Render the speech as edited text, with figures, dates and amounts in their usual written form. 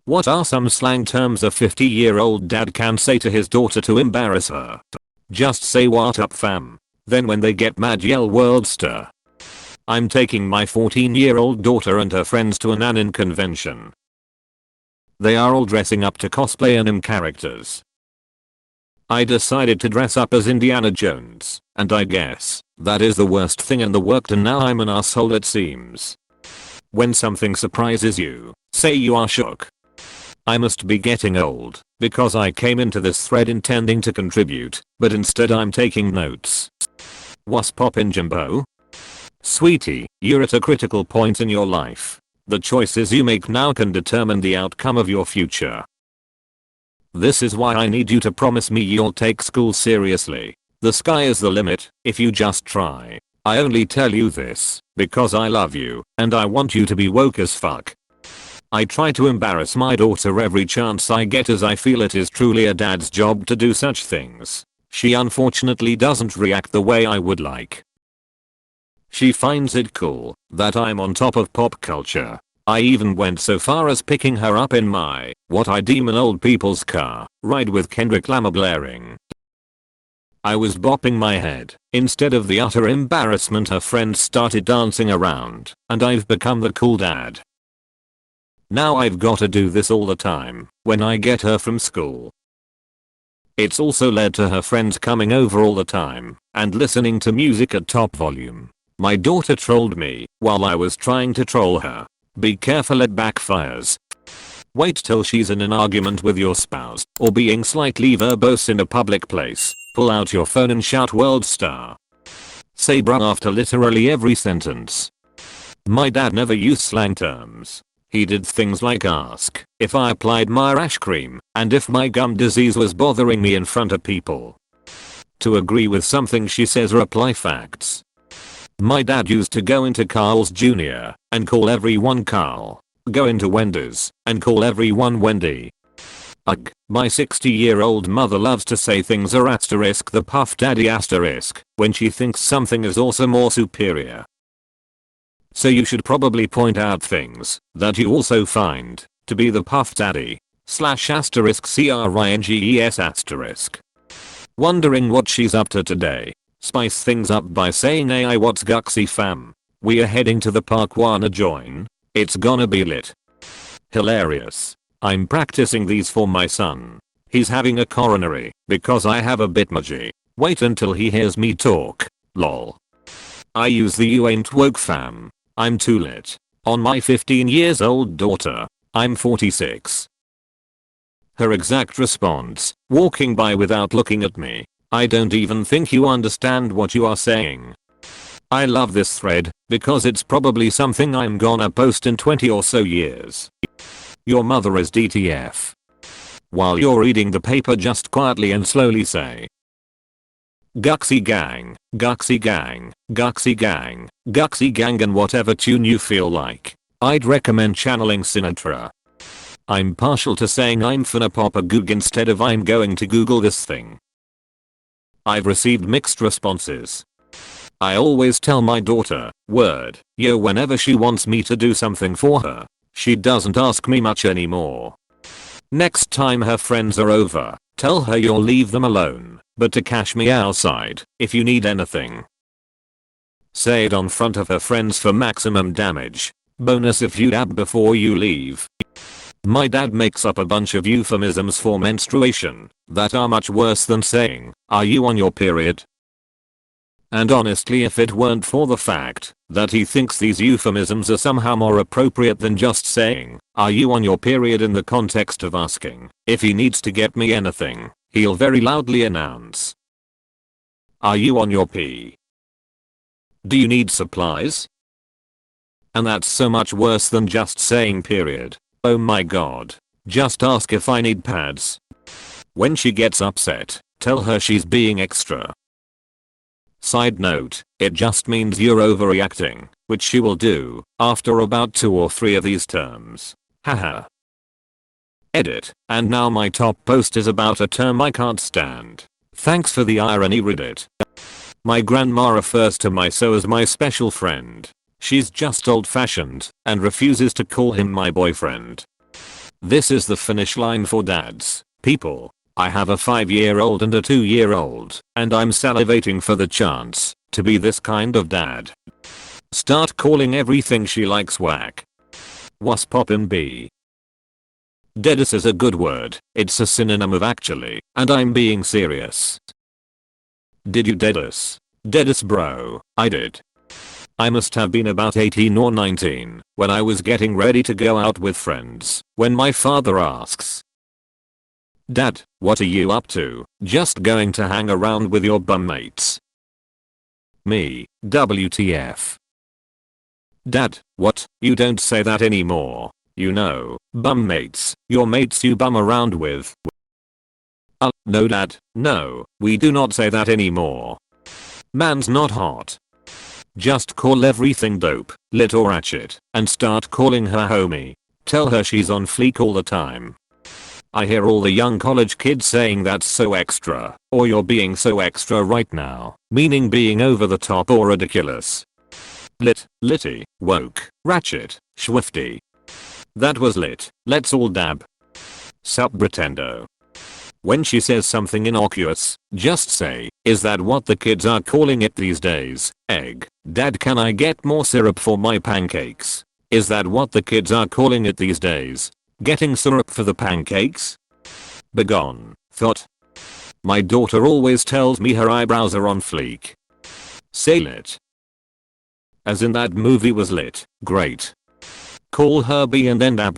What are some slang terms a 50-year-old dad can say to his daughter to embarrass her? Just say what up fam. Then when they get mad yell worldster. I'm taking my 14-year-old daughter and her friends to an anime convention. They are all dressing up to cosplay anime characters. I decided to dress up as Indiana Jones, and I guess that is the worst thing in the world, and now I'm an asshole it seems. When something surprises you, say you are shook. I must be getting old, because I came into this thread intending to contribute, but instead I'm taking notes. What's poppin' Jimbo? Sweetie, you're at a critical point in your life. The choices you make now can determine the outcome of your future. This is why I need you to promise me you'll take school seriously. The sky is the limit if you just try. I only tell you this because I love you and I want you to be woke as fuck. I try to embarrass my daughter every chance I get as I feel it is truly a dad's job to do such things. She unfortunately doesn't react the way I would like. She finds it cool that I'm on top of pop culture. I even went so far as picking her up in my, what I deem an old people's car, ride with Kendrick Lamar blaring. I was bopping my head. Instead of the utter embarrassment, her friends started dancing around, and I've become the cool dad. Now I've gotta do this all the time when I get her from school. It's also led to her friends coming over all the time and listening to music at top volume. My daughter trolled me while I was trying to troll her. Be careful, it backfires. Wait till she's in an argument with your spouse or being slightly verbose in a public place. Pull out your phone and shout world star. Say bruh after literally every sentence. My dad never used slang terms. He did things like ask if I applied my rash cream and if my gum disease was bothering me in front of people. To agree with something she says, reply facts. My dad used to go into Carl's Jr. and call everyone Carl. Go into Wendy's and call everyone Wendy. Ugh, my 60-year-old mother loves to say things are asterisk the puff daddy asterisk when she thinks something is awesome or superior. So you should probably point out things that you also find to be the puff daddy slash asterisk cringes asterisk. Wondering what she's up to today? Spice things up by saying hey what's guxy fam? We are heading to the park, wanna join? It's gonna be lit. Hilarious. I'm practicing these for my son. He's having a coronary because I have a bitmoji. Wait until he hears me talk. Lol. I use the you ain't woke fam. I'm too lit. On my 15 years old daughter. I'm 46. Her exact response, walking by without looking at me. I don't even think you understand what you are saying. I love this thread because it's probably something I'm gonna post in 20 or so years. Your mother is DTF. While you're reading the paper, just quietly and slowly say Guxy gang, Guxy gang, Guxy gang, Guxy gang, and whatever tune you feel like. I'd recommend channeling Sinatra. I'm partial to saying I'm finna pop a goog instead of I'm going to Google this thing. I've received mixed responses. I always tell my daughter, word, yo, whenever she wants me to do something for her. She doesn't ask me much anymore. Next time her friends are over, tell her you'll leave them alone, but to cash me outside if you need anything. Say it on front of her friends for maximum damage. Bonus if you dab before you leave. My dad makes up a bunch of euphemisms for menstruation that are much worse than saying, are you on your period? And honestly, if it weren't for the fact that he thinks these euphemisms are somehow more appropriate than just saying, are you on your period in the context of asking if he needs to get me anything, he'll very loudly announce, are you on your pee? Do you need supplies? And that's so much worse than just saying period. Oh my god. Just ask if I need pads. When she gets upset, tell her she's being extra. Side note, it just means you're overreacting, which she will do after about 2 or 3 of these terms. Haha. Edit. And now my top post is about a term I can't stand. Thanks for the irony, Reddit. My grandma refers to my so as my special friend. She's just old fashioned and refuses to call him my boyfriend. This is the finish line for dads, people. I have a 5-year-old and a 2-year-old, and I'm salivating for the chance to be this kind of dad. Start calling everything she likes whack. What's poppin' B? Deadass is a good word, it's a synonym of actually, and I'm being serious. Did you deadass? Deadass bro, I did. I must have been about 18 or 19 when I was getting ready to go out with friends when my father asks, "Dad, what are you up to? Just going to hang around with your bum mates?" Me, WTF. Dad, what? You don't say that anymore. You know, bum mates, your mates you bum around with. No dad, no, we do not say that anymore. Man's not hot. Just call everything dope, lit or ratchet, and start calling her homie. Tell her she's on fleek all the time. I hear all the young college kids saying that's so extra, or you're being so extra right now, meaning being over the top or ridiculous. Lit, litty, woke, ratchet, swifty. That was lit, let's all dab. Sup pretendo. When she says something innocuous, just say, "Is that what the kids are calling it these days? Egg. Dad, can I get more syrup for my pancakes?" Is that what the kids are calling it these days? Getting syrup for the pancakes? Begone, thought. My daughter always tells me her eyebrows are on fleek. Say lit. As in that movie was lit. Great. Call her B and then dab.